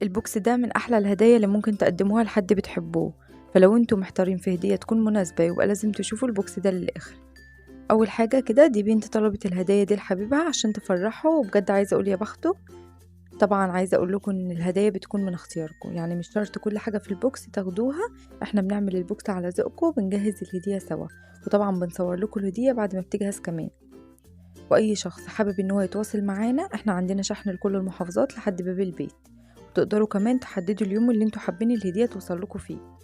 البوكس ده من احلى الهدايا اللي ممكن تقدموها لحد بتحبوه، فلو انتوا محتارين في هدية تكون مناسبة يبقى لازم تشوفوا البوكس ده للاخر. اول حاجة كده، دي بنت طلبت الهدايا دي لحبيبها عشان تفرحه، وبجد عايزة اقول يا بخته. طبعا عايزة اقول لكم ان الهدايا بتكون من اختياركم، يعني مش شرط كل حاجة في البوكس تاخدوها. احنا بنعمل البوكس على ذوقكم وبنجهز الهدية سوا، وطبعا بنصور لكم الهدية بعد ما بتجهز كمان. واي شخص حابب ان هو يتواصل معانا، احنا عندنا شحن لكل المحافظات لحد باب البيت. تقدروا كمان تحددوا اليوم اللي انتوا حابين الهدية توصل لكم فيه.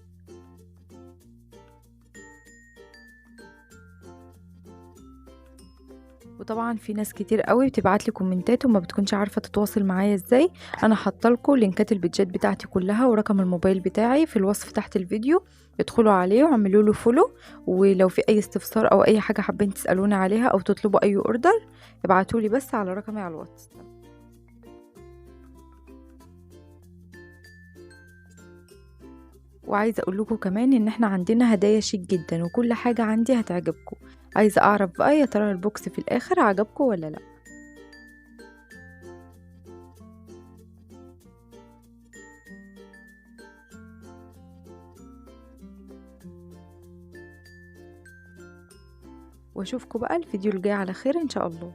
وطبعا في ناس كتير قوي بتبعت لي كومنتات وما بتكونش عارفة تتواصل معايا ازاي. انا حاطه لكم لينكات البيدجات بتاعتي كلها ورقم الموبايل بتاعي في الوصف تحت الفيديو. ادخلوا عليه واعملوا له فولو، ولو في اي استفسار او اي حاجة حابين تسألوني عليها او تطلبوا اي اوردر، ابعتوا لي بس على رقمي على الواتس. وعايزة اقول لكم كمان ان احنا عندنا هدايا شيك جدا، وكل حاجة عندي هتعجبكم. عايزة اعرف بقى يا ترى البوكس في الاخر عجبكم ولا لا. واشوفكم بقى الفيديو الجاي على خير ان شاء الله.